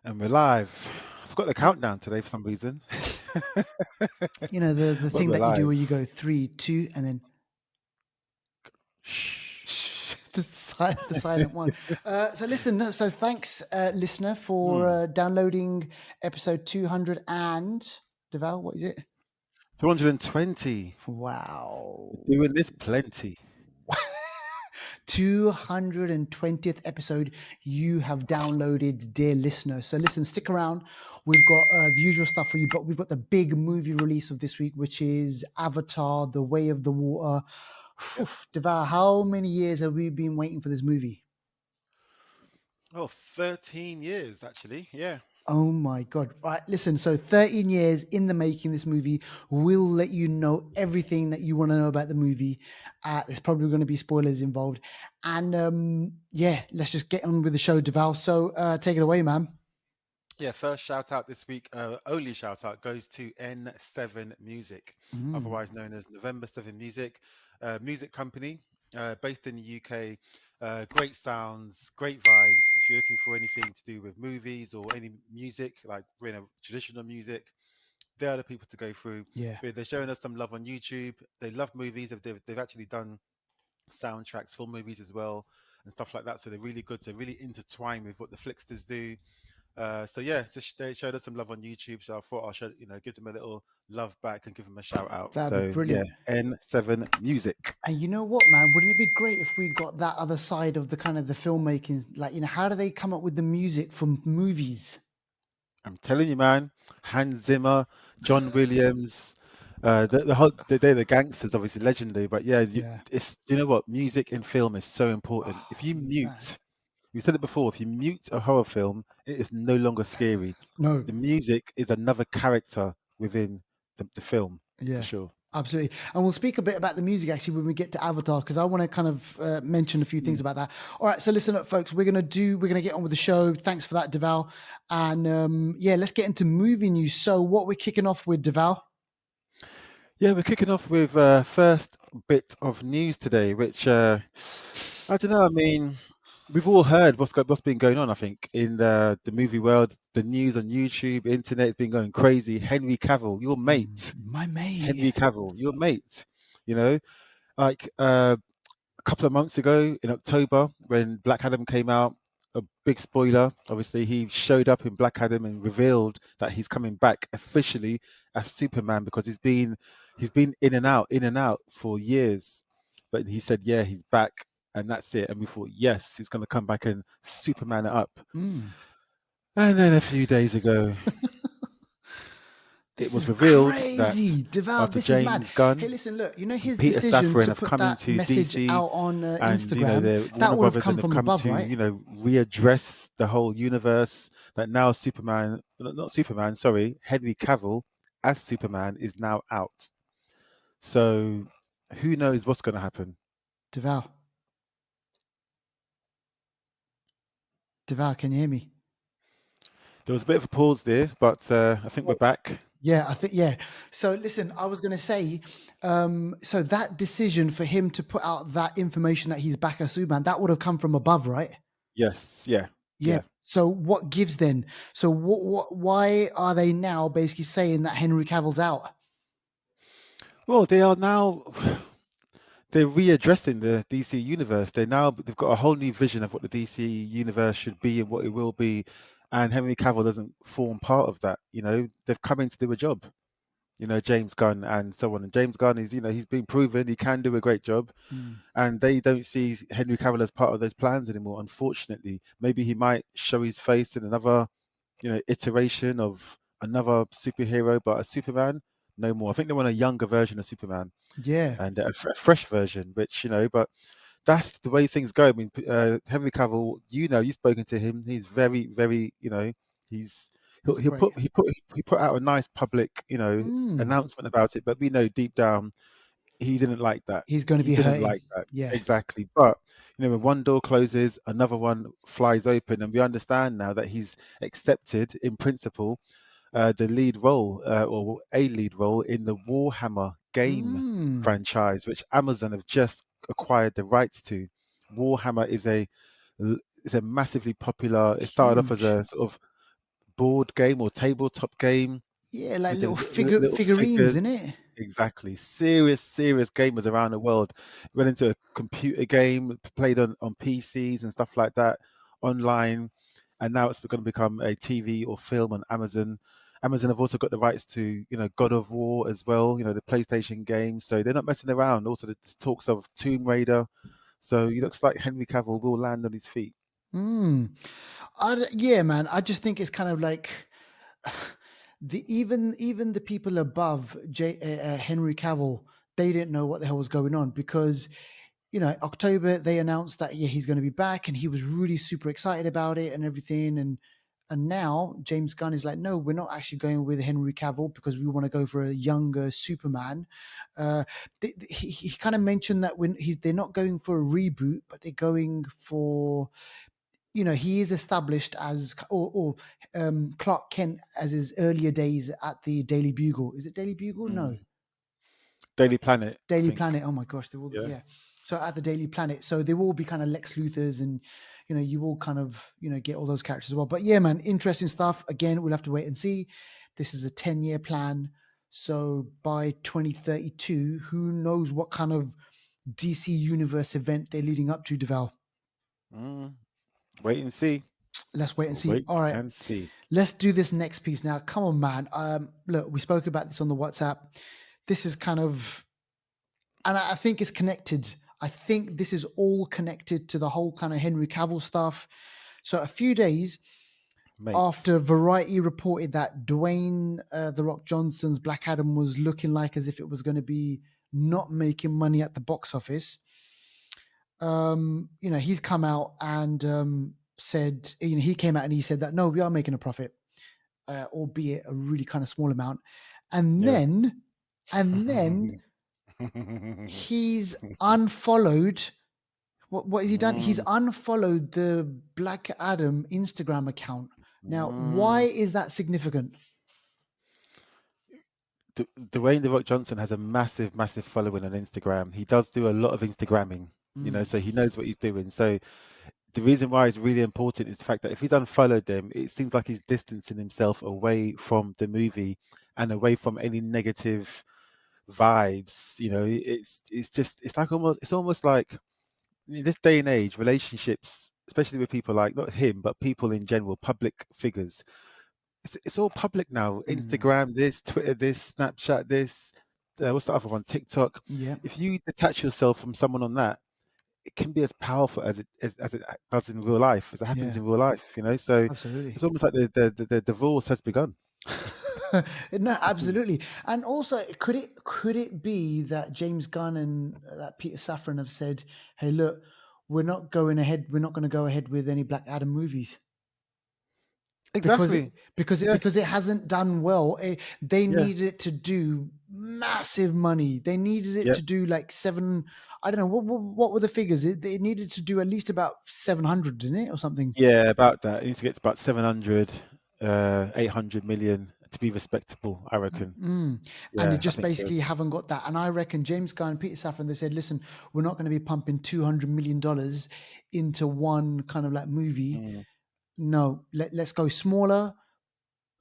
And we're live. I've got the countdown today for some reason. You know, the But thing we're that you do where you live. go 3, 2, and then Shh. the silent one. So listen, no, so thanks, listener, for Hmm. downloading episode 200 and Deval. What is it? 220. Wow. We're doing this plenty. 220th episode you have downloaded, dear listener. So listen, stick around. We've got the usual stuff for you, but we've got the big movie release of this week, which is Avatar: The Way of the Water. Yep. Deval, how many years have we been waiting for this movie? Oh, 13 years actually. Yeah. Oh my God. Right. Listen, so 13 years in the making, this movie. We'll let you know everything that you want to know about the movie. There's probably going to be spoilers involved. And yeah, let's just get on with the show, Deval. So take it away, man. Yeah, first shout out this week, only shout out goes to N7 Music, Mm, otherwise known as November 7 Music, music company based in the UK. Great sounds, great vibes. If you're looking for anything to do with movies or any music, like traditional music, they are the people to go through. yeah, They're showing us some love on YouTube. They love movies. They've actually done soundtracks for movies as well and stuff like that. So they're really good. So really intertwine with what the Flixters do. So yeah, just they showed us some love on YouTube, so I thought I should, give them a little love back and give them a shout out. that'd be So yeah, brilliant. N7 Music. And you know what, man? Wouldn't it be great if we got that other side of the kind of the filmmaking? Like, how do they come up with the music for movies? I'm telling you, man. Hans Zimmer, John Williams, they're the gangsters, obviously legendary. But yeah, Yeah. it's you know what, music in film is so important. If Oh, you man. mute, we said it before, if you mute a horror film, it is no longer scary. No. The music is another character within the film for Yeah, sure. absolutely. And we'll speak a bit about the music actually when we get to Avatar, because I want to kind of mention a few things Mm. about that. All right, so listen up, folks. We're gonna get on with the show. Thanks for that, Deval. And yeah, let's get into movie news. So, what we're kicking off with, Deval? Yeah, we're kicking off with first bit of news today, which I don't know. I mean, we've all heard what's been going on. I think in the movie world, the news on YouTube, internet's been going crazy. Henry Cavill, your mate, My mate. Henry Cavill, your mate. You know, like a couple of months ago in October when Black Adam came out. A big spoiler. Obviously, he showed up in Black Adam and revealed that he's coming back officially as Superman because he's been in and out for years. But he said, yeah, he's back, and that's it. And we thought, yes, he's going to come back and Superman it up. Mm. And then a few days ago, it This was is revealed that crazy, Deval. after This is mad. James Hey, Gunn listen, look. You know and his Peter decision Safran to have put come that into message DC, out on and Instagram. the That Warner would have Brothers come and have from come above, to right? readdress the whole universe. That now Superman, not Superman, sorry, Henry Cavill as Superman is now out. So who knows what's going to happen? Deval. Deval, can you hear me? There was a bit of a pause there, but I think we're back. Yeah, I think yeah. So listen, I was going to say, so that decision for him to put out that information that he's back as Superman, that would have come from above, right? Yes, yeah, Yeah. yeah. So what gives then? So why are they now basically saying that Henry Cavill's out? Well, they are now. They're readdressing the DC universe. They've got a whole new vision of what the DC universe should be and what it will be, and Henry Cavill doesn't form part of that. They've come in to do a job. James Gunn and so on. And James Gunn is, he's been proven he can do a great job, Mm, and they don't see Henry Cavill as part of those plans anymore. Unfortunately, maybe he might show his face in another, iteration of another superhero, but a Superman, no more. I think they want a younger version of Superman yeah, and a fresh version, which but that's the way things go. I mean, Henry Cavill, you've spoken to him. He's very, very, he's he'll, he's he'll great. put he put out a nice public, Mm, announcement about it, but we know deep down he didn't like that. he's going to He be didn't hurting. like that Yeah. exactly. But when one door closes, another one flies open, and we understand now that he's accepted in principle the lead role or a lead role in the Warhammer game Mm, franchise, which Amazon have just acquired the rights to. Warhammer is a massively popular. It started off as huge. a sort of board game or tabletop game Yeah, like with the little little figurines, figures. in it. Exactly. Serious gamers around the world went into a computer game, played on PCs and stuff like that online. And now it's going to become a TV or film on Amazon. Amazon have also got the rights to, God of War as well, the PlayStation game. So they're not messing around. Also, the talks of Tomb Raider. So it looks like Henry Cavill will land on his feet. Mm. Yeah, man. I just think it's kind of like even the people above Henry Cavill, they didn't know what the hell was going on because October they announced that yeah he's going to be back and he was really super excited about it and everything and now James Gunn is like, no, we're not actually going with Henry Cavill because we want to go for a younger Superman. He kind of mentioned that when they're not going for a reboot, but they're going for he is established as Clark Kent as his earlier days at the Daily Bugle. Is it Daily Bugle? No, Mm. Daily Planet, I Daily think. Planet. Oh my gosh, they will be, Yeah. yeah. So at the Daily Planet, so they will be kind of Lex Luthers, and you will kind of get all those characters as well. But yeah, man, interesting stuff. Again, we'll have to wait and see. This is a 10-year plan, so by 2032, who knows what kind of DC Universe event they're leading up to, Deval. Mm. Wait and see. Let's wait and see. Wait All right. and see. Let's do this next piece now. Come on, man. Look, we spoke about this on the WhatsApp. This is kind of, and I think it's connected. I think this is all connected to the whole kind of Henry Cavill stuff. So a few days Mate. after Variety reported that Dwayne The Rock Johnson's Black Adam was looking like as if it was going to be not making money at the box office, he's come out and said, he came out and he said that no, we are making a profit. Albeit a really kind of small amount. And Yeah. then, and then he's unfollowed. What has he done? He's Mm, unfollowed the Black Adam Instagram account. Now, why mm. is that significant? Dwayne The Rock Johnson has a massive following on Instagram. He does do a lot of Instagramming, Mm, so he knows what he's doing. So the reason why it's really important is the fact that if he's unfollowed them, it seems like he's distancing himself away from the movie and away from any negative vibes. It's almost like in this day and age, relationships, especially with people like not him, but people in general, public figures. It's all public now. mm, Instagram this, Twitter this, Snapchat this. What's the other one? TikTok. yeah, If you detach yourself from someone on that, it can be as powerful as it does in real life, as it happens yeah, in real life. So absolutely. it's almost like the divorce has begun. No, absolutely. And also, could it be that James Gunn and that Peter Safran have said, "Hey, look, we're not going ahead. We're not going to go ahead with any Black Adam movies because it Exactly. because it Yeah. because it hasn't done well. They Yeah. needed it to do massive money. They needed it Yeah. to do like seven. I don't know what were the figures. They needed to do at least about 700, didn't it, or something? Yeah. About that. It needs to get to about 700, 800 million to be respectable, I reckon. Mm. And they Yeah, I just think so. basically haven't got that. And I reckon James Gunn and Peter Safran, they said, listen, we're not going to be pumping $200 million into one kind of like movie. Mm, No, let's go smaller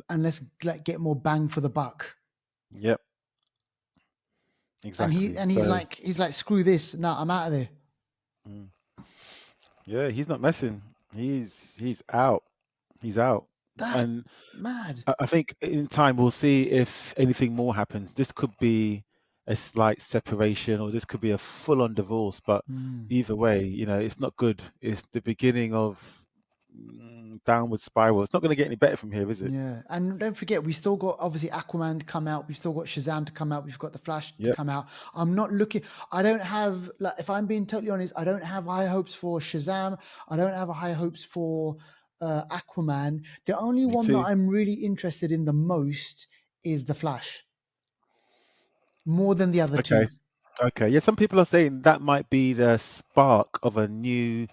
and let's get more bang for the buck. yep. And he Exactly. and So he's like, screw this. No, I'm out of there. mm, yeah, he's not messing. He's out. He's out. That's And mad. I think in time we'll see if anything more happens. This could be a slight separation, or this could be a full-on divorce. But Mm. either way, it's not good. It's the beginning of downward spiral. It's not going to get any better from here, is it? Yeah, and don't forget, we still got obviously Aquaman to come out. We've still got Shazam to come out. We've got the Flash to Yep. come out. I'm not looking. I don't have like, if I'm being totally honest, I don't have high hopes for Shazam. I don't have high hopes for Aquaman. The only Me one that too. I'm really interested in the most is the Flash, more than the other Okay. two. Okay. Yeah. Some people are saying that might be the spark of a new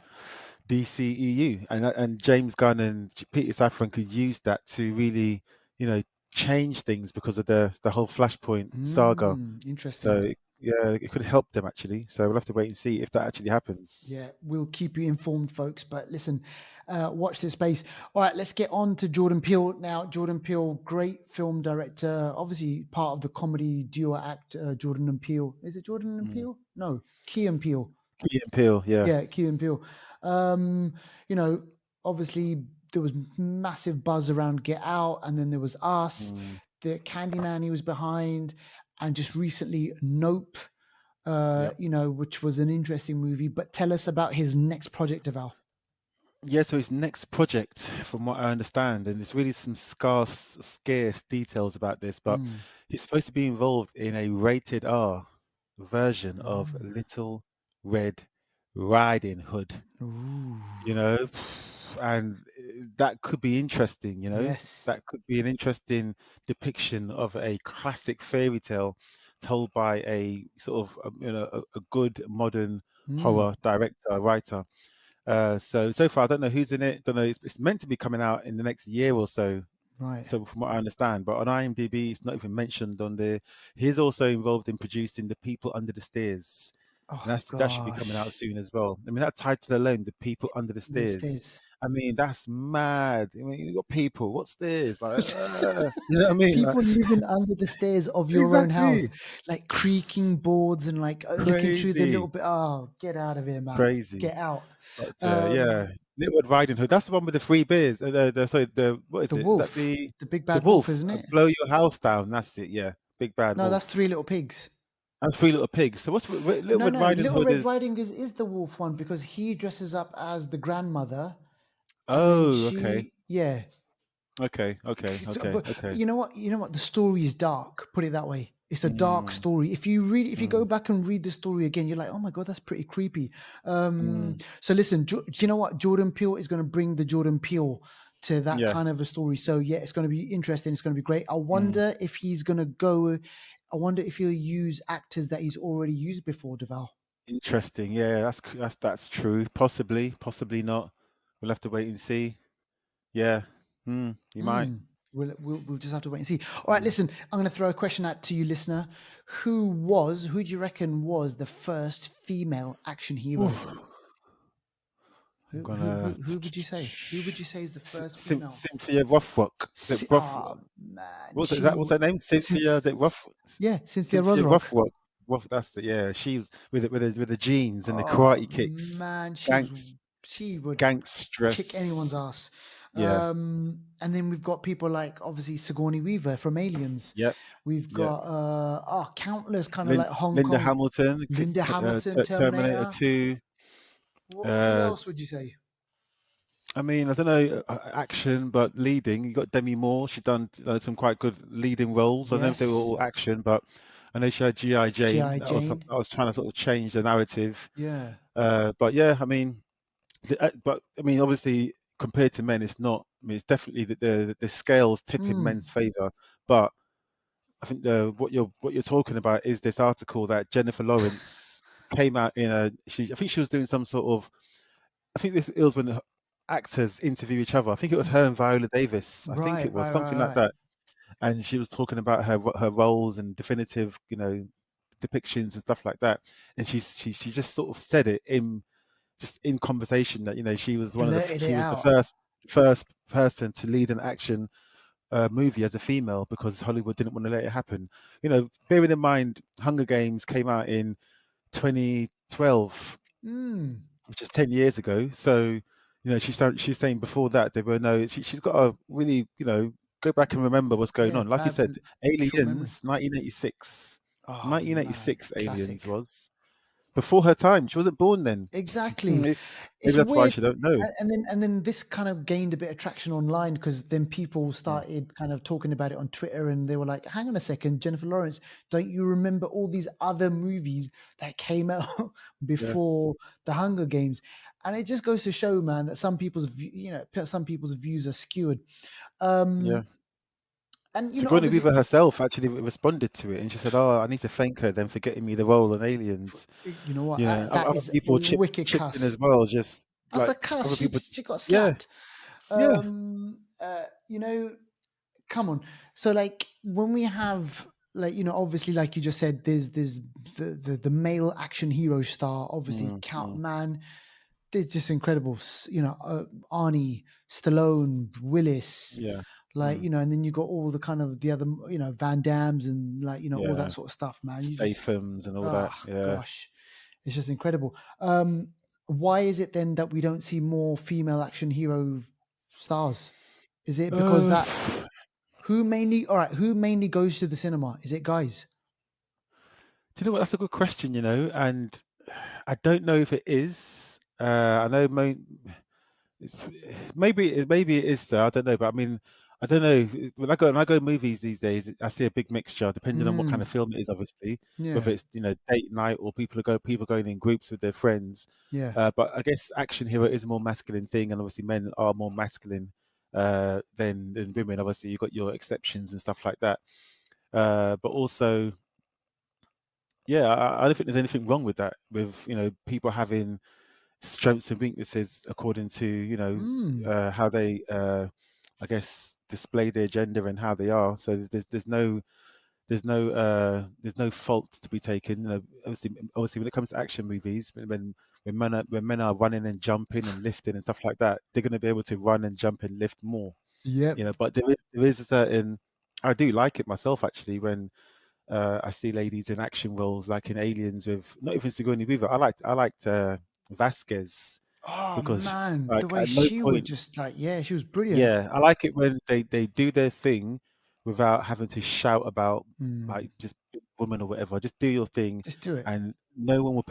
DCEU, and James Gunn and Peter Safran could use that to really, you know, change things because of the whole Flashpoint saga. So Interesting. yeah, it could help them actually. So we'll have to wait and see if that actually happens. Yeah, we'll keep you informed, folks. But listen, watch this space. All right, let's get on to Jordan Peele now. Jordan Peele, great film director, obviously part of the comedy duo act. Jordan and Peele. Is it Jordan and Mm. Peele? No, Key and Peele. Key and Peele, yeah. Yeah, Key and Peele. You know, obviously there was massive buzz around Get Out, and then there was Us, Mm. the Candyman he was behind, and just recently Nope. Yep. Which was an interesting movie. But tell us about his next project, Aval. Yeah, so his next project, from what I understand, and there's really some scarce details about this, but Mm. he's supposed to be involved in a rated R version of Mm. Little Red Riding Hood, Ooh. you know, and that could be interesting, Yes. that could be an interesting depiction of a classic fairy tale told by a sort of, a good modern Mm. horror director, writer. So far, I don't know who's in it. Don't know. It's meant to be coming out in the next year or so. Right. So from what I understand, but on IMDb, it's not even mentioned on there. He's also involved in producing The People Under the Stairs, and Oh that should be coming out gosh. soon as well. I mean, that title alone, The People Under the This Stairs. is I mean, that's mad. I mean, you got people. What's stairs? Like, you know what I mean? Like, people living under the stairs of your own house, exactly. like creaking boards and like looking through the little Crazy, bit. Oh, get out of here, man. crazy. Get out. But yeah, Um, Little Red Riding Hood. That's the one with the three bears. Sorry, the what is the it? Is that wolf, the big the bad wolf, wolf? isn't it? Blow your house down. That's it. Yeah, big bad No, that's wolf. Three Little Pigs. And three little pigs. So what's Little No, Red no, Riding Little Hood Red is? Riding is the wolf one because he dresses up as the grandmother, and then Oh, okay, she, yeah. okay, okay, okay, But okay. you know what? You know what? The story is dark. Put it that way. It's a dark Mm, story. If you go mm, back and read the story again, you're like, oh my god, that's pretty creepy. mm. So listen, do you know what? Jordan Peele is going to bring the Jordan Peele to that Yeah. kind of a story. So yeah, it's going to be interesting. It's going to be great. I Mm. wonder if he's going to go. I wonder if he'll use actors that he's already used before, Deval. Interesting. Yeah, that's true. Possibly, possibly not. We'll have to wait and see. Yeah. You might. We'll just have to wait and see. All right, Mm. listen, I'm going to throw a question out to you, listener. Who do you reckon was the first female action hero? Oof. I'm gonna Who would you say? Who would you say is the first female? Cynthia Rothrock. Is it Oh man, Is that what's her name? Cynthia. Is it Yeah, Cynthia Cynthia Rothrock. Rothrock. That's it. Yeah, she was with the jeans and the Oh karate kicks. man, Gangs, she would kick anyone's gangstress. ass. Yeah. And then we've got people like obviously Sigourney Weaver from Aliens. Yep. We've Yep. got countless kind of like Hong Linda Kong, Hamilton, Linda Hamilton, Terminator Terminator. 2. Who Uh, else would you say? I mean, I don't know, action, but leading. You got Demi Moore. She done some quite good leading roles. I don't know if they were Yes, all action, but I know she had G.I. Jane. G.I. Jane. I was trying to sort of change the narrative. Yeah. But yeah, I mean, obviously, compared to men, it's not. I mean, it's definitely the scales tip in Mm, men's favour. But I think what you're talking about is this article that Jennifer Lawrence came out in a. I think she was doing some sort of. I think this is when actors interview each other. I think it was her and Viola Davis. I think right, it was right, something right, like right. that. And she was talking about her roles and definitive, depictions and stuff like that. And she just sort of said it in conversation that she was Blurted it she was the out. first person to lead an action movie as a female because Hollywood didn't want to let it happen. Bearing in mind, Hunger Games came out in 2012, Mm, which is 10 years ago. So, she's saying before that there were no. She's got to really, go back and remember what's going yeah, on. Like you said, short memory. Aliens, 1986. Oh man, 1986 Aliens classic. was before her time. She wasn't born then. Exactly. Maybe It's that's why weird. she don't know. And then this kind of gained a bit of traction online because then people Mm, started kind of talking about it on Twitter and they were like, hang on a second, Jennifer Lawrence, don't you remember all these other movies that came out yeah, before the Hunger Games? And it just goes to show, man, that some people's views are skewed. yeah. Um, and Sigourney obviously, Weaver herself actually responded to it, and she said, "Oh, I need to thank her then for getting me the role in Aliens." you know what? That Other is a people wicked chipped in as cuss. well, just That's a like cuss. other people. She got Yeah, slapped. yeah. Um, uh, you know, come on. So like when we have like, obviously, like you just said, there's the male action hero star, obviously Mm, Count mm, Man. They're just incredible. Arnie, Stallone, Willis, yeah. like, Mm, and then you got all the kind of the other, Van Dams and, like, all yeah. that sort of stuff, man. You just, Stathams and all oh that. Yeah. gosh, it's just incredible. Why is it then that we don't see more female action hero stars? Is it because Uh, that who mainly goes to the cinema? Is it guys? do you know what? That's a good question, and I don't know if it is. I know it's, maybe it is, sir. I don't know, but I mean, I don't know. When I go movies these days, I see a big mixture, depending on what kind Mm, of film it is, obviously, whether yeah, it's date night or people going in groups with their friends. yeah. But I guess action hero is a more masculine thing, and obviously men are more masculine than women. Obviously, you've got your exceptions and stuff like that. But also, yeah, I don't think there's anything wrong with that. With people having strengths and weaknesses according to Mm, how they I guess display their gender and how they are. So there's no fault to be taken. Obviously when it comes to action movies, when men are running and jumping and lifting and stuff like that, they're going to be able to run and jump and lift more. yep. But there is a certain, I do like it myself actually when I see ladies in action roles like in Aliens with not even Sigourney Weaver. I liked Vasquez Oh because man, the like way at no she would point, just, like, yeah, she was brilliant. yeah, I like it when they do their thing without having to shout about Mm, like just woman or whatever. Just do your thing, just do it. and no one will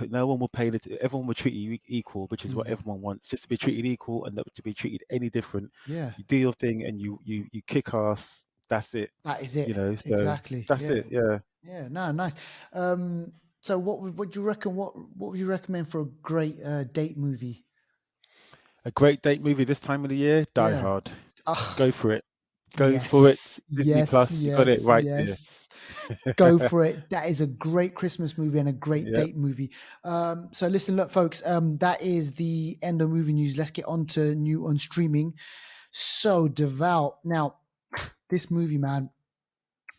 pay it. Everyone will treat you equal, which is what Mm, everyone wants, just to be treated equal and not to be treated any different. yeah, You do your thing and you kick ass. That's it. that is it. So Exactly. that's Yeah, it. Yeah. yeah. No, nice. So what do you reckon? What would you recommend for a great date movie? A great date movie this time of the year, Die Yeah. Hard. Go Ah, for it. Go for it. yes, Disney yes, Plus, you got it yes, right there. yes. Go for it. That is a great Christmas movie and a great Yep. date movie. So listen, look, folks. That is the end of movie news. Let's get on to new on streaming. So Devout. Now, this movie, man,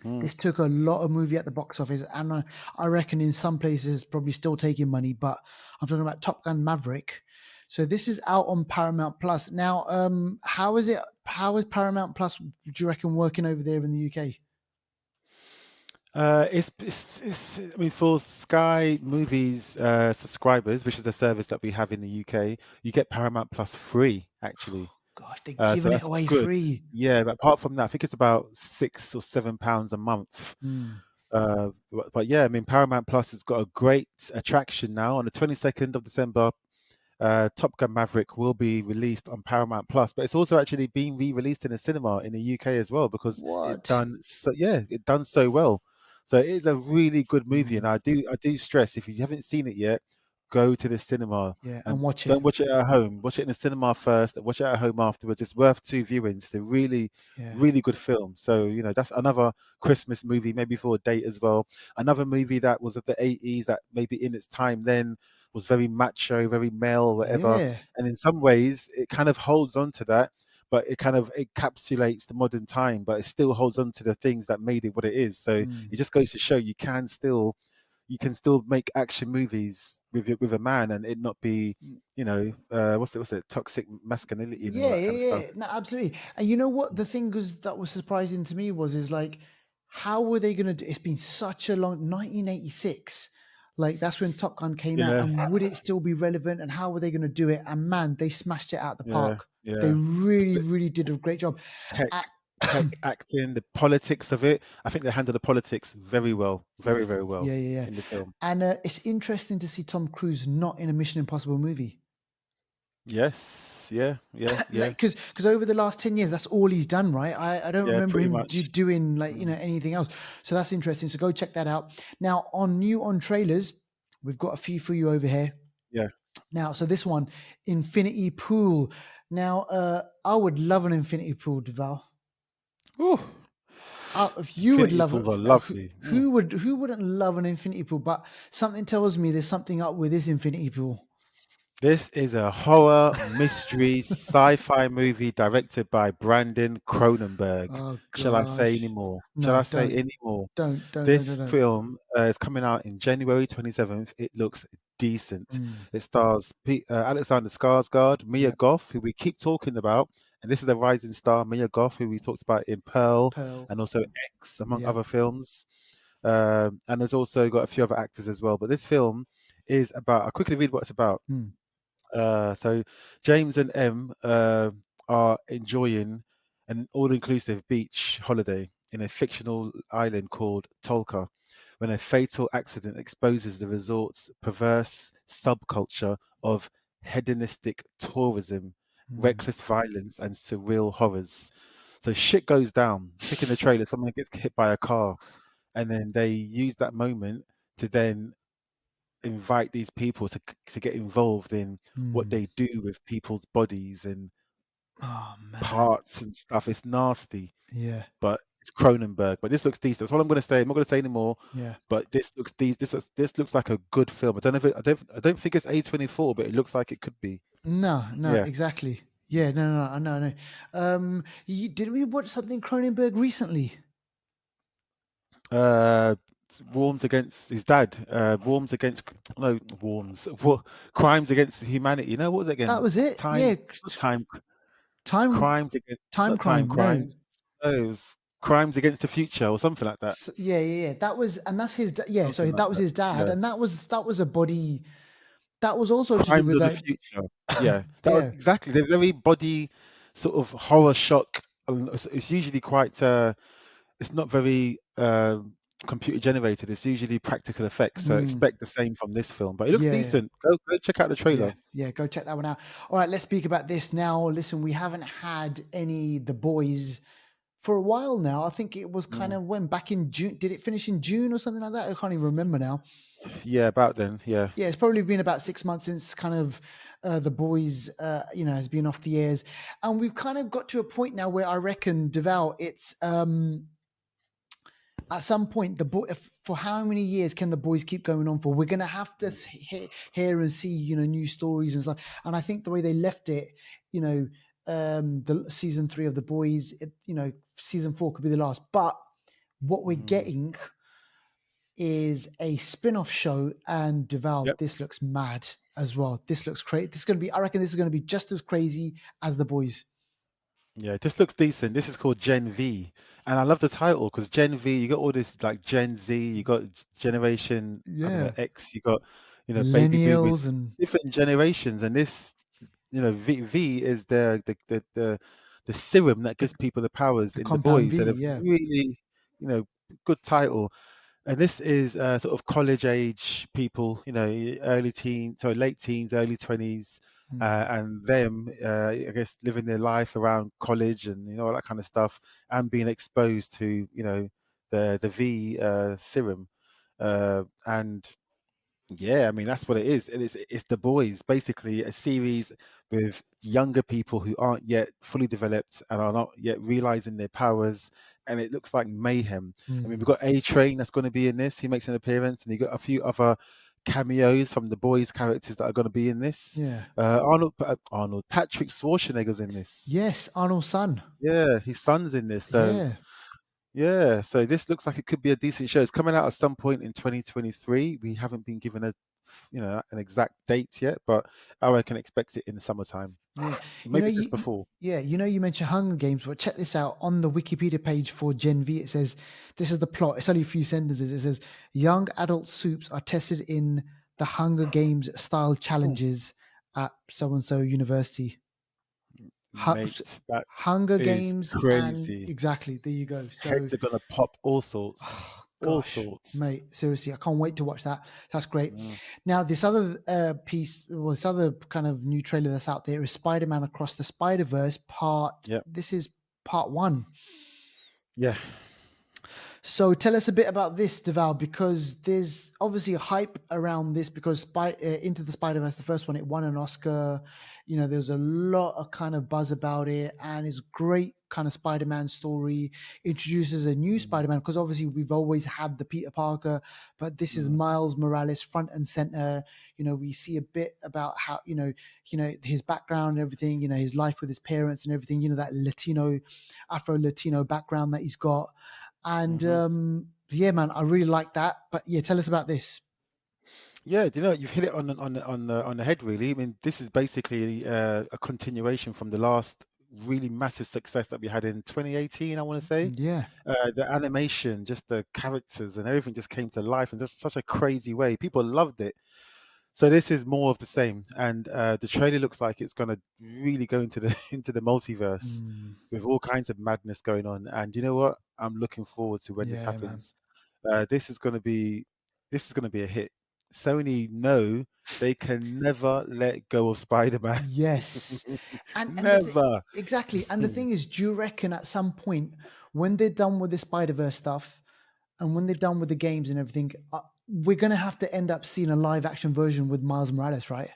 Mm. this took a lot of movie at the box office, and I reckon in some places probably still taking money. But I'm talking about Top Gun Maverick. So this is out on Paramount Plus now. How is it? How is Paramount Plus? Do you reckon working over there in the UK? I mean, for Sky Movies subscribers, which is a service that we have in the UK, you get Paramount Plus free, actually. Gosh, they're So giving it that's away good. free. Yeah, but apart from that, I think it's about £6 or £7 a month. Mm. But yeah, I mean, Paramount Plus has got a great attraction now. On the 22nd of December, Top Gun Maverick will be released on Paramount Plus, but it's also actually being re-released in the cinema in the UK as well because What? it done so well. So it is a really good movie, and Mm. I do stress if you haven't seen it yet, go to the cinema Yeah, and and watch it. don't watch it at home. Watch it in the cinema first, and watch it at home afterwards. It's worth two viewings. It's a really, Yeah. really good film. So that's another Christmas movie, maybe for a date as well. Another movie that was of the 80s that maybe in its time then was very macho, very male, whatever. Yeah. And in some ways, it kind of holds on to that, but it kind of encapsulates the modern time, but it still holds on to the things that made it what it is. So Mm. it just goes to show you can still make action movies with a man and it not be, what's it, toxic masculinity and all Yeah, that kind of yeah, stuff. yeah. No, absolutely. And you know what? The thing was that was surprising to me is like, how were they going to do? It's been such a long 1986. Like that's when Top Gun came out, Yeah, and would it still be relevant? And how were they going to do it? And man, they smashed it out the yeah, park. They yeah. really, The really did a great job. tech, Uh, tech acting, the politics of it. I think they handle the politics very well, very, yeah, very well yeah, yeah, yeah. in the film. And it's interesting to see Tom Cruise not in a Mission Impossible movie. Yes, yeah, yeah, Like yeah, because over the last 10 years that's all he's done, right? I don't yeah, remember pretty him much. doing, like, Mm, anything else. So that's interesting, so go check that out. Now on trailers, we've got a few for you over here. yeah. Now, so this one, Infinity Pool. Now I would love an Infinity Pool, Deval. Ooh, If you would infinity love pools are it, lovely. Mm. who wouldn't love an Infinity Pool? But something tells me there's something up with this Infinity Pool. This is a horror, mystery, sci-fi movie directed by Brandon Cronenberg. Oh Shall I say any gosh. more? Shall No, I say any more? This don't. film is coming out in January 27th. It looks decent. Mm, It stars Alexander Skarsgård, Mia yep. Goth, who we keep talking about, and this is a rising star, Mia Goth, who we talked about in Pearl Pearl. and also X, among Yeah. other films. And there's also got a few other actors as well. But this film is about. I'll quickly read what it's about. Mm, So James and M are enjoying an all-inclusive beach holiday in a fictional island called Tolka, when a fatal accident exposes the resort's perverse subculture of hedonistic tourism, mm, reckless violence, and surreal horrors. So shit goes down. I think in the trailer, someone gets hit by a car, and then they use that moment to then invite these people to get involved in what mm. they do with people's bodies and Oh man. parts and stuff. It's nasty, Yeah. but it's Cronenberg. But this looks decent. That's all I'm going to say. I'm not going to say anymore. Yeah. But this looks this looks like a good film. I don't know if I don't think it's A24, but it looks like it could be. No, Yeah. exactly. Yeah, no. Didn't we watch something Cronenberg recently? Warms against his dad. Warms against no warms. Crimes against humanity. You know what was it That again? was it. Time. Yeah. Not time. Time Crimes against time not time crime. No. crimes. No, it was crimes against the future or something like that. Yeah. That was, and that's his yeah, Something so like that was that. his dad, Yeah. and that was a body that was also to do Crimes with of the like future. Yeah. That was yeah. exactly the very body sort of horror shock. It's usually quite it's not very computer generated. It's usually practical effects. So Mm, expect the same from this film. But it looks yeah. decent. Go check out the trailer. Yeah, go check that one out. All right, let's speak about this now. Listen, we haven't had any The Boys for a while now. I think it was kind Mm. of when back in June. Did it finish in June or something like that? I can't even remember now. Yeah, about then. Yeah. Yeah, it's probably been about 6 months since kind of The Boys, has been off the airs, and we've kind of got to a point now where I reckon Deval, it's at some point for how many years can The Boys keep going on for? We're going to have to hear and see new stories and stuff, and I think the way they left it, the season 3 of The Boys, season 4 could be the last, but what we're Mm. getting is a spin-off show, and Deval, Yep. this looks mad as well. This looks crazy. I reckon this is going to be just as crazy as The Boys. Yeah, this looks decent. This is called Gen V, and I love the title because Gen V, you got all this like Gen Z, you got Generation, I don't know, Yeah, X, you got baby millennials boomers, and different generations, and this V is the serum that the, gives people the powers the in the compound boys, V. and a Yeah. really good title. And this is sort of college age people, early teens, sorry, late teens, early 20s, Mm, and them, I guess, living their life around college and all that kind of stuff, and being exposed to the V serum, and yeah, I mean that's what it is. It's The Boys, basically a series with younger people who aren't yet fully developed and are not yet realizing their powers, and it looks like mayhem. I mean, we've mm, got A Train that's going to be in this. He makes an appearance, and you got a few other cameos from The Boys characters that are going to be in this. yeah. Arnold Patrick Schwarzenegger's in this. Yes, Arnold's son. Yeah, his son's in this. So Yeah. yeah, so this looks like it could be a decent show. It's coming out at some point in 2023. We haven't been given an exact date yet, but I can expect it in the summertime, Yeah. You know, maybe just you before. yeah, you mentioned Hunger Games, but check this out. On the Wikipedia page for Gen V, it says this is the plot. It's only a few sentences. It says young adult soups are tested in the Hunger Games style Ooh, challenges at so and so university. Hu- mate, that Hunger is Games, and crazy. exactly, there you go. So Heads are gonna pop all sorts, oh, all gosh, sorts. mate, seriously, I can't wait to watch that. That's great. Mm, Now, this other this other kind of new trailer that's out there is Spider-Man Across the Spider-Verse yeah, This is part 1. yeah. So tell us a bit about this, Deval, because there's obviously a hype around this because Into the Spider-Verse, the first one, it won an Oscar. You know, there's a lot of kind of buzz about it, and it's great kind of Spider-Man story. Introduces a new Mm, Spider-Man because obviously we've always had the Peter Parker, but this is mm, Miles Morales front and center. You know, we see a bit about how his background and everything. You know, his life with his parents and everything. You know, that Afro Latino background that he's got. And mhm. yeah, man, I really like that. But yeah, tell us about this. Yeah, do you know you've hit it on the head really. I mean, this is basically a continuation from the last really massive success that we had in 2018, I want to say. Yeah. The animation, just the characters and everything just came to life in just such a crazy way. People loved it. So this is more of the same, and the trailer looks like it's going to really go into the into the multiverse Mm, with all kinds of madness going on. And you know what? I'm looking forward to when this yeah, man. happens. This is going to be a hit. Sony know they can never let go of Spider-Man. Yes. And Never. exactly. And the thing is, do you reckon at some point when they're done with the Spider-Verse stuff and when they're done with the games and everything, we're gonna have to end up seeing a live action version with Miles Morales, right?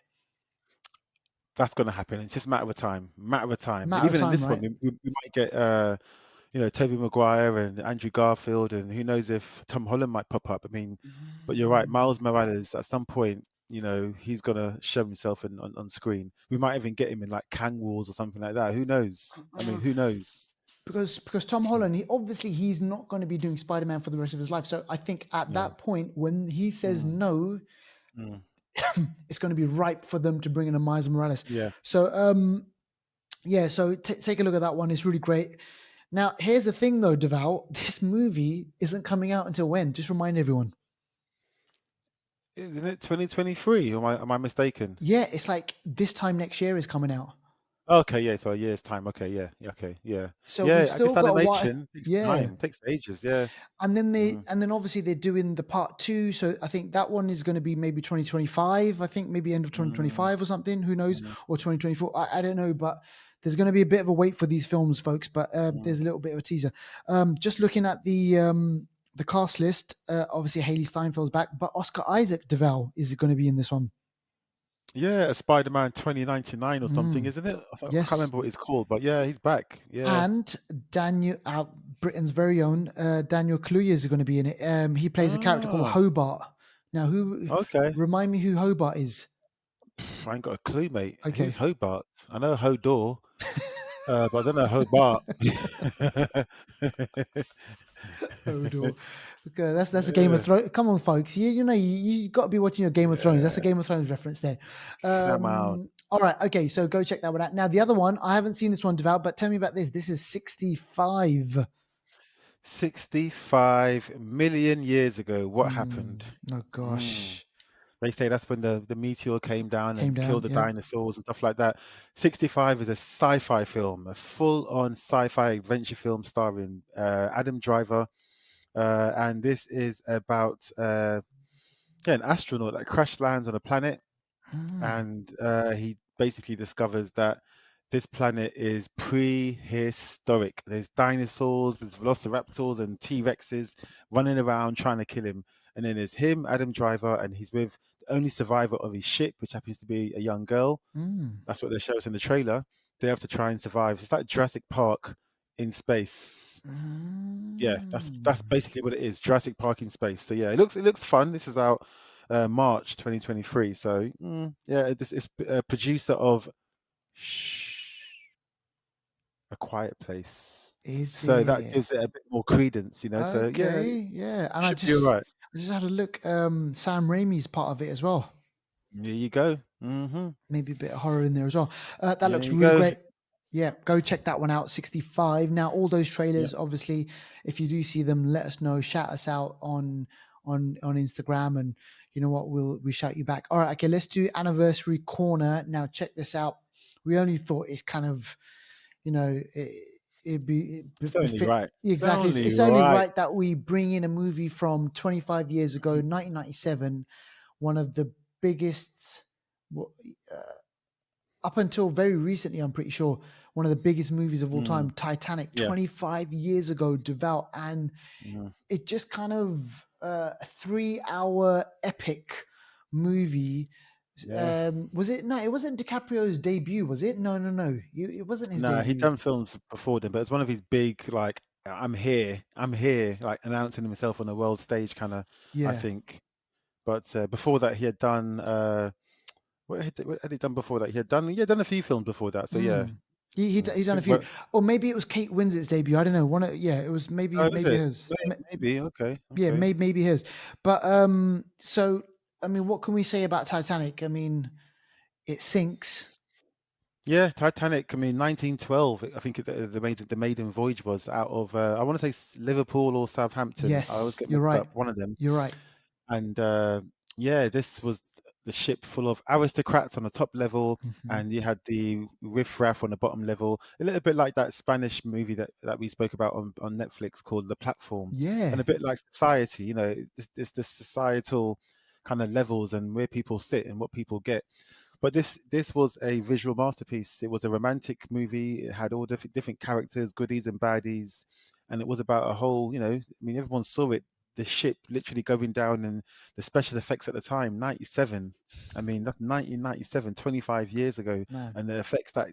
That's going to happen. It's just a matter of time. Matter of time. And Matter of even in time, this one, right? we might get Tobey Maguire and Andrew Garfield, and who knows if Tom Holland might pop up. I mean, but you're right, Mm. Miles Morales, at some point, he's gonna show himself on screen. We might even get him in like Kang Wars or something like that. Who knows? I mean, who knows? Because Tom Holland, he's not going to be doing Spider-Man for the rest of his life. So I think at Yeah. that point, when he says Mm, no, mm, it's going to be ripe for them to bring in a Miles Morales. yeah. So yeah, so take a look at that one. It's really great. Now, here's the thing though, Deval. This movie isn't coming out until when? Just remind everyone. Isn't it 2023? Or am I mistaken? Yeah, it's like this time next year is coming out. Okay, yeah, so a year's time. Okay, yeah, yeah, okay, yeah. So we've Yeah, I guess still got a while. animation takes Yeah. time, takes ages, yeah. Mm, And then obviously they're doing the part two. So I think that one is going to be maybe 2025. I think maybe end of mm, 2025 or something. Who knows? mm, Or 2024. I don't know. But there's going to be a bit of a wait for these films, folks. But mm. there's a little bit of a teaser. Just looking at the cast list, obviously Haley Steinfeld's back, but Oscar Isaac Deval is going to be in this one. Yeah, a Spider-Man 2099 or something, Mm, isn't it? I can't yes. remember what it's called, but yeah, he's back. Yeah. And Daniel, Britain's very own Daniel Kaluuya is going to be in it. He plays a character called Ah, Hobart. Now, who okay. remind me who Hobart is? I ain't got a clue, mate. Who's Okay. Hobart? I know Hodor, but I don't know Hobart. Hodor. Okay, that's a Game of Yeah, Thrones. Come on, folks. You got to be watching your Game of Thrones. That's a yeah. Game of Thrones reference there. Come out. All right. Okay. So go check that one out. Now, the other one, I haven't seen this one, Devout, but tell me about this. This is 65. 65 million years ago, what happened? Oh, Mm. gosh. They say that's when the meteor came down Came and down. killed the Yeah. dinosaurs and stuff like that. 65 is a sci-fi film, a full-on sci-fi adventure film starring Adam Driver, and this is about an astronaut that crash lands on a planet, Mm, and he basically discovers that this planet is prehistoric. There's dinosaurs, there's velociraptors and T-Rexes running around trying to kill him. And then there's him, Adam Driver, and he's with the only survivor of his ship, which happens to be a young girl. mm, That's what they show us in the trailer. They have to try and survive. It's like Jurassic Park in space. Yeah, that's mm. basically what it is. Jurassic Park in space. So yeah, it looks fun. This is out March 2023. So yeah, this is a producer of Shh, A Quiet Place. Is So that it? gives it a bit more credence, So yeah, Okay, yeah, and should be all right. I just had a look. Sam Raimi's part of it as well. There you go. Hmm. Maybe a bit of horror in there as well. That There looks you really go. great. Yeah, go check that one out. 65. Now, all those Yeah, trailers, obviously, if you do see them, let us know. Shout us out on Instagram, and you know what, we shout you back. All right, okay, let's do anniversary corner. Now, check this out. We only thought it's kind of it'd be it's only befit right. It's exactly. only It's only right. right that we bring in a movie from 25 years ago, Mhm. 1997, one of the biggest up until very recently, I'm pretty sure, one of the biggest movies of all Mm, time, Titanic, yeah. 25 years ago, devout. And Mhm. it just kind of a 3 hour epic movie. Yeah. Was it? No, it wasn't DiCaprio's debut, was it? No, no, no. It wasn't his Nah, he'd debut. done films before then, but it's one of his big, like, I'm here, like announcing himself on the world stage, kind of, I Yeah. think. But before that, he had done, what had he done before that? He had done a few films before that. So yeah, Mm. He I he done a think. few, or maybe it was Kate Winslet's debut. I don't know. Yeah, it was maybe Oh, is maybe it? hers. Maybe. Okay. Yeah, Okay. maybe his. But so I mean, what can we say about Titanic? I mean, it sinks. Yeah, Titanic. I mean, 1912. I think the maiden voyage was out of I want to say Liverpool or Southampton. I always Yes, get you're mixed right. up. One of them. You're right. And yeah, this was the ship full of aristocrats on the top level, Mhm. and you had the riffraff on the bottom level. A little bit like that Spanish movie that we spoke about on Netflix called The Platform, and Yeah. a bit like Society. You know, it's the societal kind of levels and where people sit and what people get. But this was a visual masterpiece. It was a romantic movie. It had all different characters, goodies and baddies, and it was about a whole. I mean, everyone saw it. The ship literally going down, and the special effects at the time, 97. I mean, that's 1997, 25 years ago, Man. and the effects that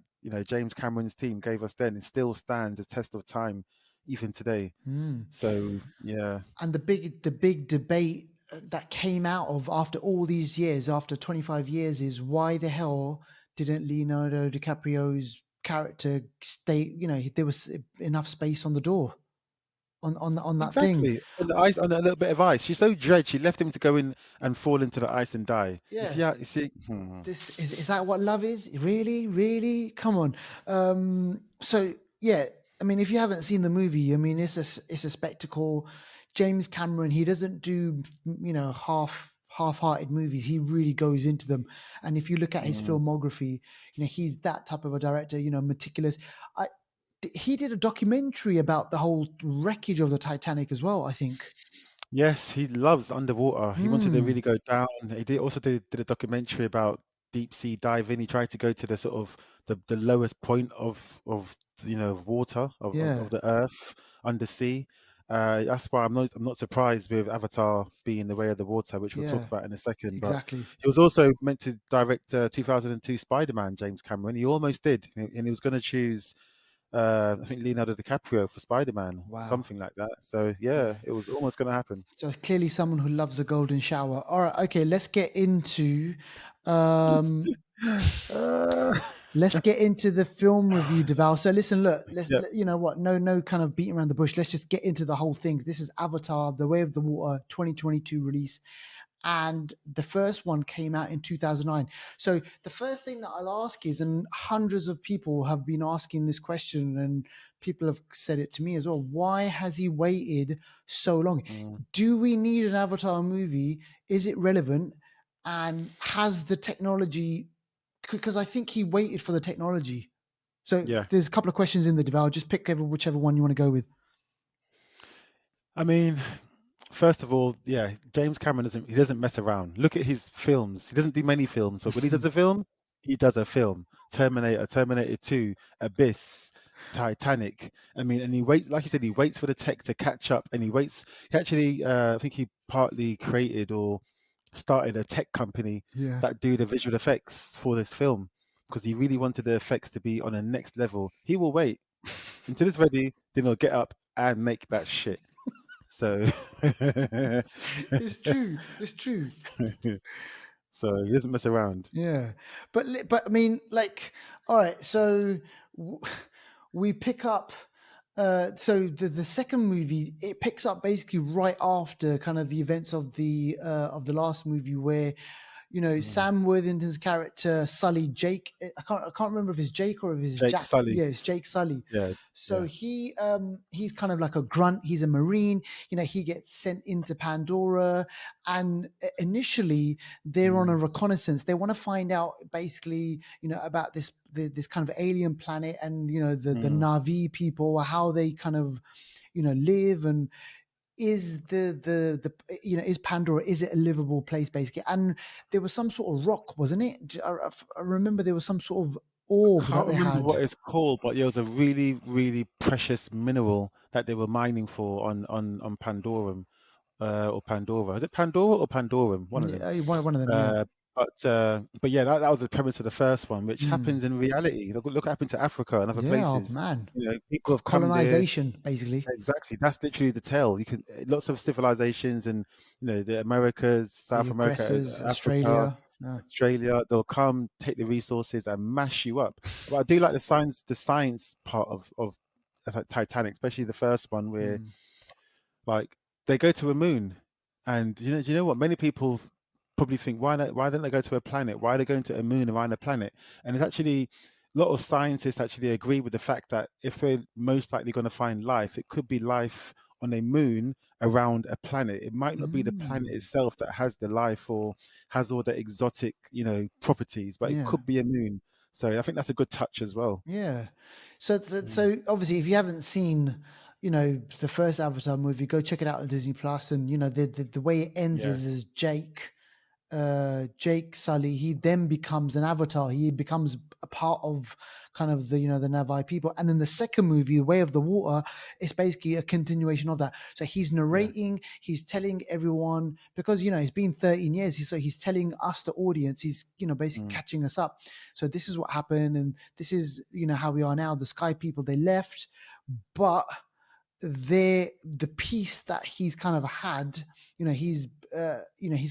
James Cameron's team gave us then, it still stands a test of time, even today. Mm. So yeah, And the big debate that came out of after all these years, after 25 years, is why the hell didn't Leonardo DiCaprio's character stay? There was enough space on the door on that thing. exactly. On the ice, on a little bit of ice. She's so dread. She left him to go in and fall into the ice and die. You Yeah. see how? You see? Hmm. This is that what love is? Really? Come on. So yeah, I mean, if you haven't seen the movie, I mean, it's a spectacle. James Cameron, he doesn't do half-hearted movies. He really goes into them. And if you look at his Mm. filmography, he's that type of a director. Meticulous. I He did a documentary about the whole wreckage of the Titanic as well, I think. Yes, he loves underwater. He wanted to Hmm. really go down. He did a documentary about deep sea diving. He tried to go to the sort of the lowest point of water of Yeah. the earth undersea. That's why I'm not surprised with Avatar being the way of the water, which we'll talk Yeah. about in a second. But Exactly. he was also meant to direct 2002 Spider-Man, James Cameron. He almost did, and he was going to choose I think Leonardo DiCaprio for Spider-Man or Wow. something like that. So yeah, it was almost going to happen. So clearly someone who loves a golden shower. All right, okay, um Uh, let's get into the film review, Deval. So listen, look, yeah. you know what? No kind of beating around the bush. Let's just get into the whole thing. This is Avatar: The Way of the Water 2022 release. And the first one came out in 2009. So the first thing that I'll ask is, and hundreds of people have been asking this question, and people have said it to me as well, why has he waited so long? Mm, Do we need an Avatar movie? Is it relevant? And has the technology, because I think he waited for the technology. So yeah. there's a couple of questions in the devour. Just pick whichever one you want to go with. I mean, first of all, yeah, James Cameron doesn't mess around. Look at his films. He doesn't do many films, but when he does a film, he does a film. Terminator, Terminator 2, Abyss, Titanic. I mean, and he waits, like you said, he waits for the tech to catch up, and he waits. He actually, I think he partly created or started a tech company Yeah. that do the visual effects for this film because he really wanted the effects to be on a next level. He will wait until it's ready, then he'll get up and make that shit. So, It's true. It's true. so he doesn't mess around. Yeah, but I mean, like, all right. So w- we pick up. So the second movie, it picks up basically right after kind of the events of the last movie, where Mm. Sam Worthington's character Sully, Jake. I can't remember if it's Jake or if it's Jake Jack. Sully. Yeah, it's Jake Sully. Yeah, So yeah. he's kind of like a grunt. He's a marine. He gets sent into Pandora, and initially they're on a Mm, reconnaissance. They want to find out basically about this kind of alien planet, and the mm, Navi people, how they kind of live. And is is Pandora, is it a livable place basically? And there was some sort of rock, wasn't it? I remember there was some sort of orb that Can't they remember had. what it's called, but there was a really, really precious mineral that they were mining for on Pandorum, or Pandora. Is it Pandora or Pandorum? One of them. Yeah, one of them, yeah. Uh, but yeah, that was the premise of the first one, which Mm. happens in reality. Look what happened to Africa and other Yeah, oh, places. man. You know, people have come there. Colonization, basically. Exactly. That's literally the tale. You can lots of civilizations and the Americas, The South America, aggressors, Africa, Australia. Australia. They'll come, take the resources, and mash you up. But I do like the science part of like Titanic, especially the first one, where Mm, like they go to a moon, and do you know what? Many people probably think, why don't they go to a planet? Why are they going to a moon around a planet? And it's actually a lot of scientists actually agree with the fact that if we're most likely going to find life, it could be life on a moon around a planet. It might not be the planet mm, itself that has the life or has all the exotic, properties, but it yeah. could be a moon. So I think that's a good touch as well. Yeah. So, Mm. obviously, if you haven't seen, the first Avatar movie, go check it out on Disney Plus. And the way it ends Yeah. is Jake Sully, he then becomes an avatar. He becomes a part of kind of the Navajo people. And then the second movie, The Way of the Water, is basically a continuation of that. So he's Yeah. narrating, he's telling everyone, because it's been 13 years. So he's telling us, the audience, he's basically Mm. catching us up. So this is what happened, and this is how we are now. The Sky people, they left, but the peace that he's kind of had, he's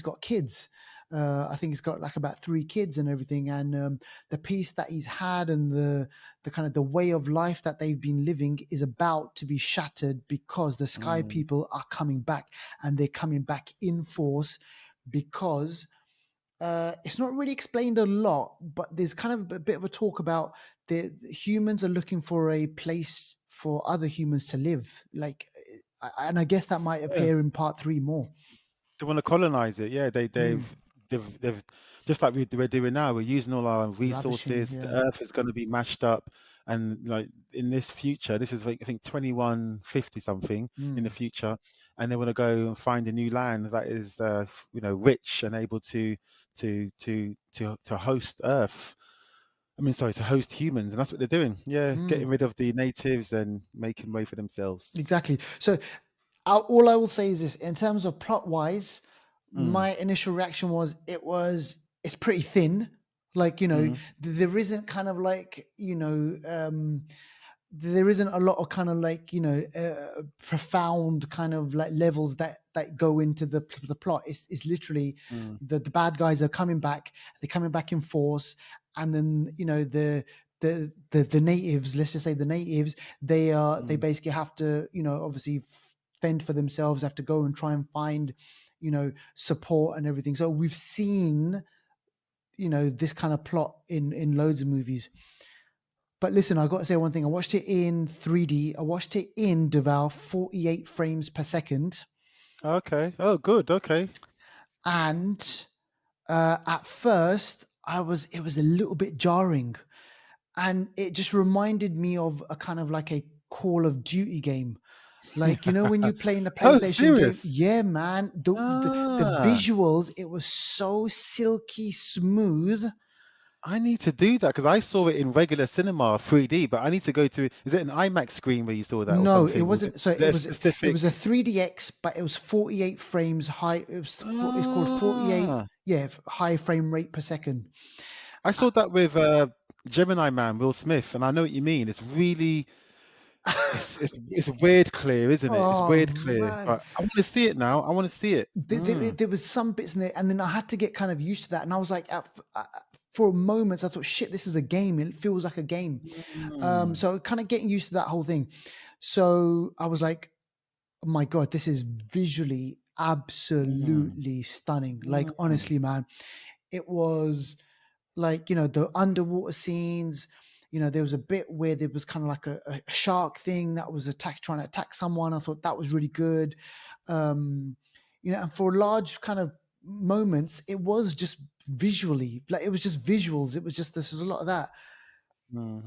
got kids. I think he's got like about 3 kids and everything, and the peace that he's had, and the kind of the way of life that they've been living is about to be shattered, because the Sky Mm. people are coming back, and they're coming back in force, because it's not really explained a lot, but there's kind of a bit of a talk about the humans are looking for a place for other humans to live. Like, and I guess that might Yeah. appear in part 3 more. They want to colonize it. Yeah, Mm, they've just like we're doing now. We're using all our ravishing, resources. The yeah. Earth is going to be mashed up, and like in this future, this is like I think 2150 something in the Mm, future, and they want to go and find a new land that is rich and able to host Earth. I mean, sorry, to host humans, and that's what they're doing. Yeah, getting mm, rid of the natives and making way for themselves. exactly. So all I will say is this: in terms of plot wise, Mm, my initial reaction was it's pretty thin. Like, mm, there isn't kind of like, there isn't a lot of kind of like profound kind of like levels that go into the plot. It's literally mm, the bad guys are coming back. They're coming back in force, and then the natives, let's just say the natives, they mm. basically have to obviously fend for themselves, have to go and try and find support and everything. So we've seen this kind of plot in loads of movies. But listen, I got to say one thing. I watched it in 3D. I watched it in Devour 48 frames per second. Okay. Oh, good. Okay. And at first, it was a little bit jarring. And it just reminded me of a kind of like a Call of Duty game. Like, when you play in a Oh, PlayStation game, serious? yeah, man, the Ah, visuals, it was so silky smooth. I need to do that because I saw it in regular cinema 3D, but I need to go to. Is it an IMAX screen where you saw that or No, it something? wasn't. So Is it a it was a specific? 3DX, but it was 48 frames high. It's called 48, Ah, yeah, high frame rate per second. I Uh, saw that with Gemini Man, Will Smith, and I know what you mean. It's really, it's weird clear, isn't it? It's oh weird clear, man, but I want to see it now. I want to see it. Mm, there was some bits in there, and then I had to get kind of used to that. And I was like, for moments, I thought, shit, this is a game. It feels like a game. mm, So kind of getting used to that whole thing. So I was like, oh my god, this is visually mm, absolutely stunning. Like, mm, honestly, man, it was like the underwater scenes. There was a bit where there was kind of like a shark thing that was trying to attack someone. I thought that was really good. um and for large kind of moments, it was just visually, like, it was just visuals. It was just, this is a lot of that. Mm.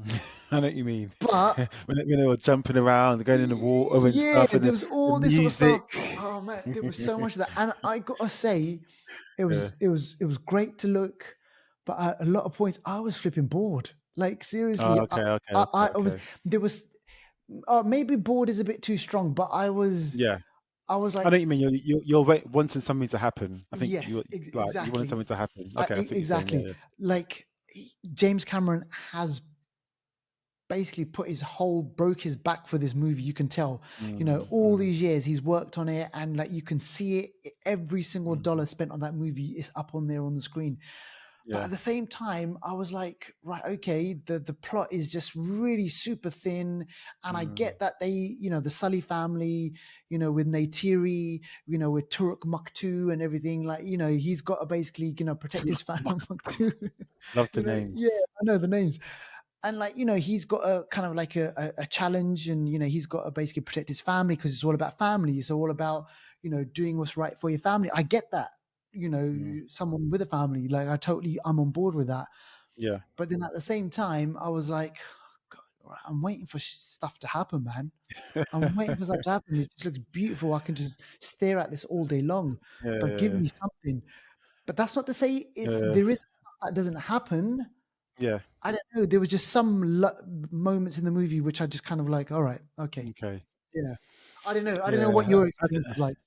I know what you mean. But When they were jumping around, going in the water and yeah, stuff, and there was the all this sort of music. stuff. Oh man, there was so much of that, and I gotta say, it Yeah. was it was it was great to look, but at a lot of points I was flipping bored. Like seriously, Oh, okay, okay, okay, I was okay. there was maybe bored is a bit too strong, but Yeah. I was I know like, what you mean. Wanting something to happen. I think yes, you wanted exactly, something to happen. Okay, I see what you're saying. exactly. Yeah, Like James Cameron has basically broke his back for this movie. You can tell, yeah. all these years he's worked on it, and like you can see it, every single Mm. dollar spent on that movie is up on there on the screen. But Yeah. at the same time, I was like, right, okay, the plot is just really super thin, and I Mm. get that they, the Sully family, with Neytiri, with Turuk Maktu and everything, like, he's got to basically, protect his family. Maktu, Love the names. yeah, I know the names. And like, he's got a kind of like a challenge, and he's got to basically protect his family because it's all about family. It's all about doing what's right for your family. I get that, Mm. someone with a family, like I'm on board with that. Yeah. But then at the same time, I was like, God, all right, I'm waiting for stuff to happen, man. I'm waiting for stuff to happen. It just looks beautiful. I can just stare at this all day long. But give Yeah. me something. But that's not to say Yeah. there is stuff that doesn't happen. Yeah. I don't know. There was just some moments in the movie which I just kind of like, all right, okay, Okay. yeah. I don't know. I don't know what Yeah. your experience was like.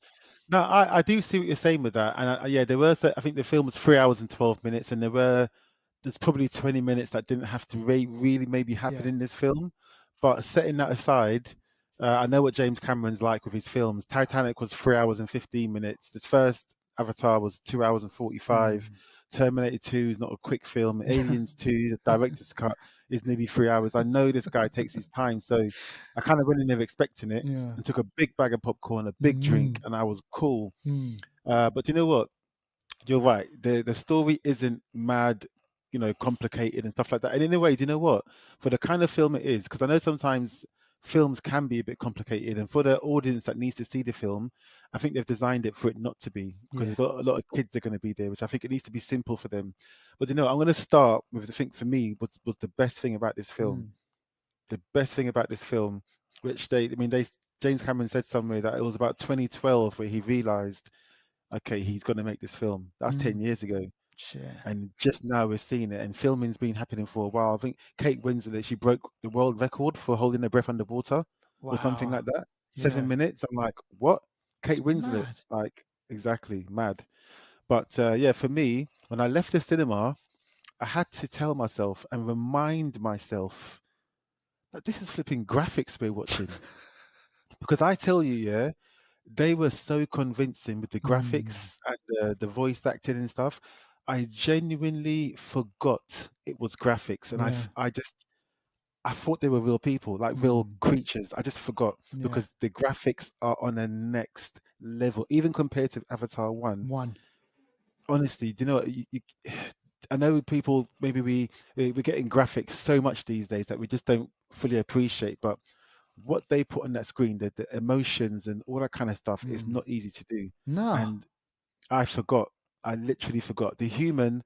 No, I do see what you're saying with that, and yeah, there were. I think the film was 3 hours and 12 minutes, and there's probably 20 minutes that didn't have to really maybe happen Yeah. in this film. But setting that aside, I know what James Cameron's like with his films. Titanic was 3 hours and 15 minutes. This first Avatar was 2 hours and 45. Mm. Terminator 2 is not a quick film. Aliens 2, the director's cut, is nearly 3 hours. I know this guy takes his time, so I kind of went in there expecting it Yeah. and took a big bag of popcorn, a big drink, Mm. and I was cool. Mm. But you know what? You're right. The story isn't mad, complicated and stuff like that. And in a way, do you know what? For the kind of film it is, because I know sometimes films can be a bit complicated, and for the audience that needs to see the film, I think they've designed it for it not to be, because Yeah. you've got a lot of kids that are going to be there, which I think it needs to be simple for them. But I'm going to start with the thing for me was the best thing about this film. Mm. The best thing about this film, which James Cameron said somewhere that it was about 2012 where he realized, okay, he's going to make this film. That's 10 Mm. years ago. Yeah. And just now we're seeing it. And filming's been happening for a while. I think Kate Winslet, she broke the world record for holding her breath underwater or something Wow. like that. Yeah. 7 minutes. I'm like, what? It's Kate Winslet. mad. Like, exactly, mad. But yeah, for me, when I left the cinema, I had to tell myself and remind myself that this is flipping graphics we're watching. Because I tell you, yeah, they were so convincing with the Mm. graphics and the voice acting and stuff. I genuinely forgot it was graphics, and Yeah. I thought they were real people, like real Mm. creatures. I just forgot Yeah. because the graphics are on a next level, even compared to Avatar One. One. Honestly, do you know what? I know people maybe we're getting graphics so much these days that we just don't fully appreciate, but what they put on that screen, the emotions and all that kind of stuff, is Mm. not easy to do. No. And I forgot. I literally forgot. The human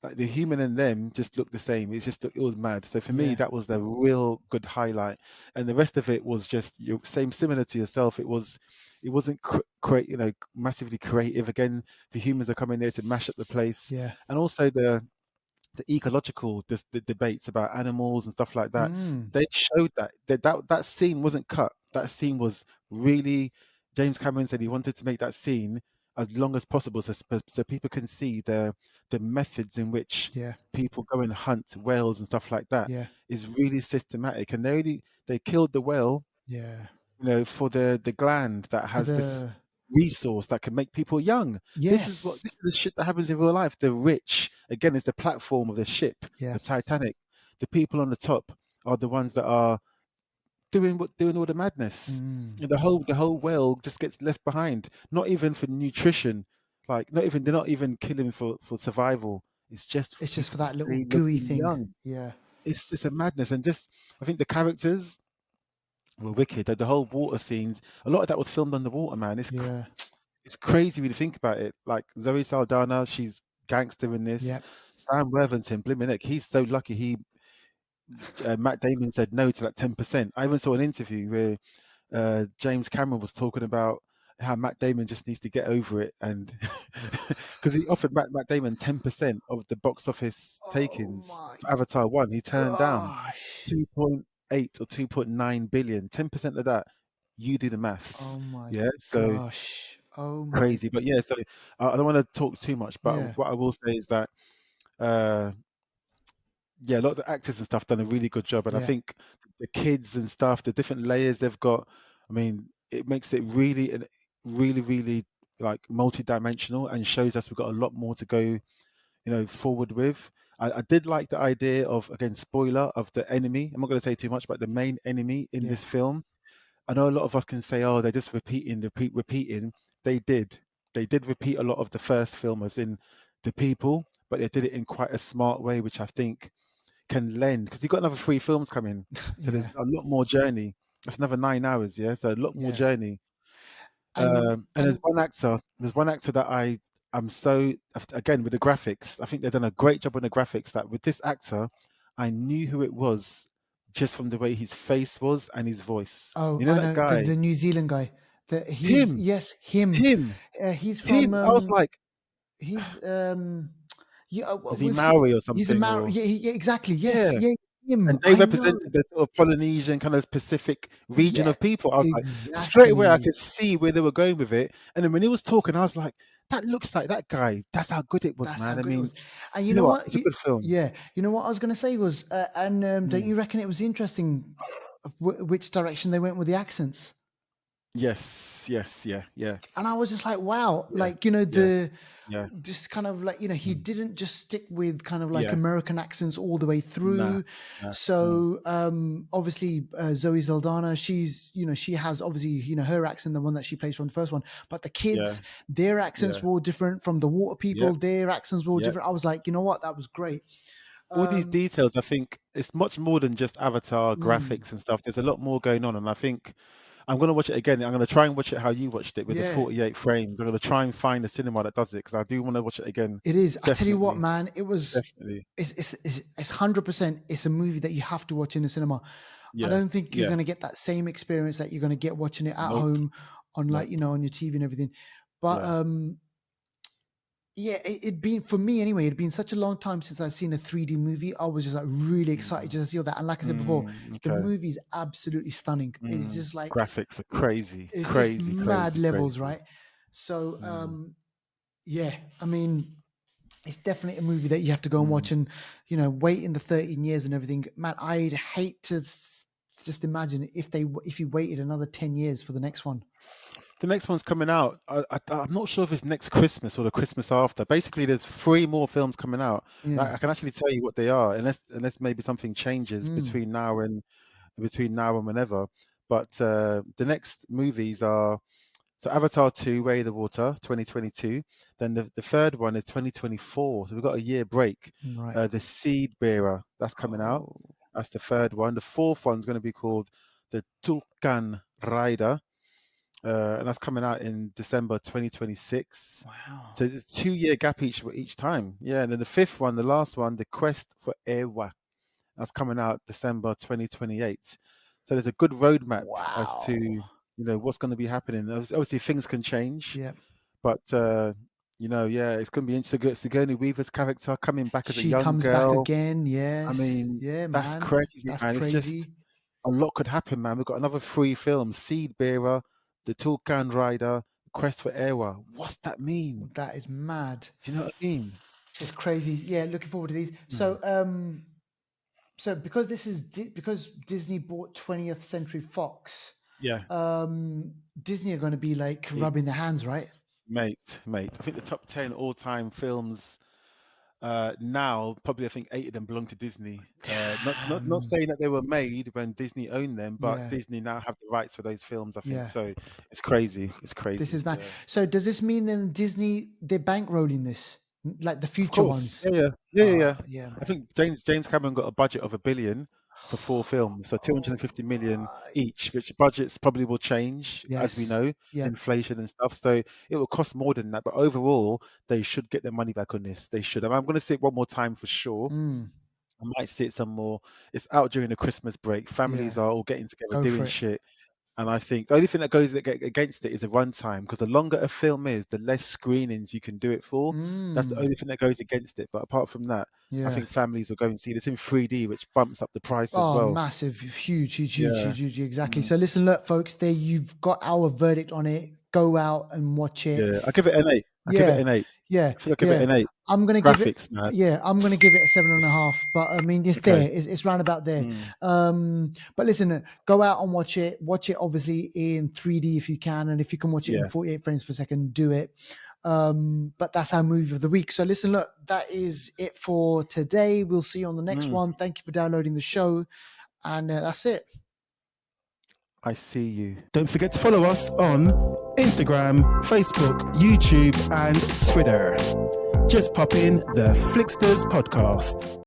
and them just looked the same. It was mad. So for me, Yeah. that was the real good highlight. And the rest of it was just similar to yourself. It wasn't massively creative. Again, the humans are coming there to mash up the place, Yeah. and also the ecological the debates about animals and stuff like that. Mm. They showed that scene wasn't cut. That scene was really. James Cameron said he wanted to make that scene as long as possible, so people can see the methods in which Yeah. people go and hunt whales and stuff like that Yeah. is really systematic. And they killed the whale, Yeah. for the gland that For has this the resource that can make people young. yes. This is the shit that happens in real life. The rich, again, is the platform of the ship, Yeah. the Titanic. The people on the top are the ones that are doing all the madness. Mm. And the whole whale just gets left behind. Not even for nutrition. Like they're not even killing for survival. It's just for It's just for people to that little stay gooey looking thing. young. Yeah. It's a madness. And just I think the characters were wicked. The whole water scenes, a lot of that was filmed underwater, man. Yeah. It's crazy when you think about it. Like Zoe Saldana, she's gangster in this. Yeah. Sam Worthington, blimey heck, he's so lucky Matt Damon said no to that 10%. I even saw an interview where James Cameron was talking about how Matt Damon just needs to get over it, and because he offered Matt Damon 10% of the box office Oh takings my for Avatar 1, he turned down gosh. 2.8 or 2.9 billion. 10% of that, you do the Oh maths. my Yeah, so gosh. Oh my. crazy. But yeah, so I don't want to talk too much, but Yeah. what I will say is that uh, yeah, a lot of the actors and stuff done a really good job, and I Yeah. think the kids and stuff, the different layers they've got, I mean, it makes it really, really, really like multi-dimensional, and shows us we've got a lot more to go, forward with. I did like the idea of, again, spoiler, of the enemy. I'm not going to say too much, but the main enemy in Yeah. this film. I know a lot of us can say, oh, they're just repeating. They did. They did repeat a lot of the first film, as in the people, but they did it in quite a smart way, which I think can lend, because you've got another 3 films coming, so there's Yeah. a lot more journey. That's another 9 hours, yeah. So a lot more Yeah. journey. And And there's and one actor. There's one actor that I'm so, again, with the graphics. I think they've done a great job on the graphics. That with this actor, I knew who it was just from the way his face was and his voice. oh, You know I that know the guy, the New Zealand guy. He's him, yes, him. him, He's from him. I was like, he's yeah, is he we've seen Maori or he's a something, Maori. or Yeah, yeah, exactly. Yes, yeah? yeah, him. And they I know. represented the sort of Polynesian kind of Pacific region Yeah, of people. I was like, straight away, I exactly. could see where they were going with it. And then when he was talking, I was like, that looks like that guy. That's how good it was, That's how man. I good it mean, was. And you you know know what? what? It's a good film. Yeah, you know what I was going to say was, and don't Mm. you reckon it was interesting which direction they went with the accents? Yes, yes, yeah, yeah, And I was just like, wow, yeah, like, you know, yeah, yeah, just kind of like, you know, he mm, didn't just stick with kind of like yeah. American accents all the way Nah, through. nah. Mm, So, obviously, Zoe Saldana, she's, you know, she has obviously, you know, her accent, the one that she plays from the first one, but the yeah, kids, their accents yeah, were different from the water people, yep, their accents were yep. different. I was like, you know what? That was great. All these Um, details, I think it's much more than just Avatar mm, graphics and stuff. There's a lot more going on, and I think I'm gonna watch it again. I'm gonna try and watch it how you watched it with the yeah. 48 frames. I'm gonna try and find a cinema that does it, because I do want to watch it again. It is. I tell you what, Definitely, man, it was. definitely. It's 100%. It's a movie that you have to watch in the cinema. I Yeah, don't think you're yeah. going to get that same experience that you're going to get watching it at Nope, home on like nope. you know on your TV and everything. But Yeah. yeah, it'd been for me anyway. It'd been such a long time since I'd seen a 3D movie. I was just like really excited Mm, just to see all that. And like I said before, the okay. movie is absolutely stunning. It's just like Graphics are crazy, it's just crazy, mad crazy, levels, crazy. right? So Mm, yeah, I mean it's definitely a movie that you have to go and mm. watch and you know wait in the 13 years and everything, man. I'd hate to just imagine if you waited another 10 years for the next one. The next one's coming out. I'm not sure if it's next Christmas or the Christmas after. Basically, there's 3 more films coming out. And Yeah. I can actually tell you what they are, unless maybe something changes Mm, between now and whenever. But the next movies are, so Avatar 2, Way of the Water, 2022. Then the third one is 2024. So we've got a year break. right. The Seed Bearer, that's coming out. Oh, That's the third one. The fourth one's going to be called the Tulkan Rider, and that's coming out in December 2026. wow. So it's a 2 year gap each time. Yeah, and then the fifth one, the last one, The Quest for Ewa, that's coming out December 2028. So there's a good roadmap as to Wow. what's going to be happening. Obviously, things can change, Yeah. but yeah, it's going to be interesting. Sigourney Weaver's character coming back as a She young comes back girl. again. I Yes. mean, Yeah, that's man. crazy, That's man. It's just crazy. a lot could happen, man. We've got another 3 films: Seed Bearer, The Tulkan Rider, Quest for Ewa. What's that mean? That is mad. Do you know what I mean? It's crazy. Yeah, looking forward to these. Mm. So because because Disney bought 20th Century Fox, Yeah, Disney are going to be like it, rubbing their hands, right? mate. I think the top 10 all-time films now, probably I think 8 of them belong to Disney. Not Damn. saying that they were made when Disney owned them, but Yeah, Disney now have the rights for those films, I think. yeah. So it's crazy. It's This crazy. is mad. Yeah. So does this mean then Disney they're bankrolling this, like the Of future course. ones? Yeah, yeah. Yeah, yeah, Oh yeah. yeah, I man. think James Cameron got a budget of 1 billion for 4 films, so Oh 250 million my. each, which budgets probably will change, as we Yes. know, Yep. inflation and stuff. So it will cost more than that. But overall, they should get their money back on this. They should. I'm going to say it one more time for sure. Mm. I might see it some more. It's out during the Christmas break. Families Yeah, are all getting together, go for doing it. shit. And I think the only thing that goes against it is the runtime, because the longer a film is, the less screenings you can do it for. That's the Mm, only thing that goes against it. But apart from that, I yeah. think families will go and see this in 3D, which bumps up the price as Oh, well. massive, huge, huge, huge, Yeah. huge, huge. Exactly. Mm. So listen, look, folks, there you've got our verdict on it. Go out and watch it. Yeah. I give it an 8. I give it Yeah, an 8. yeah, I think I give it yeah. an 8. I'm gonna give it. Graphics, man. Yeah, I'm gonna give it a seven and a It's half. But I mean, it's okay. there. It's round about there. Mm. But listen, go out and watch it. Watch it obviously in 3D if you can, and if you can watch it in Yeah. 48 frames per second, do it. But that's our movie of the week. So listen, look, that is it for today. We'll see you on the next Mm. one. Thank you for downloading the show, and that's it. I see you. Don't forget to follow us on Instagram, Facebook, YouTube, and Twitter. Just pop in the Flixters Podcast.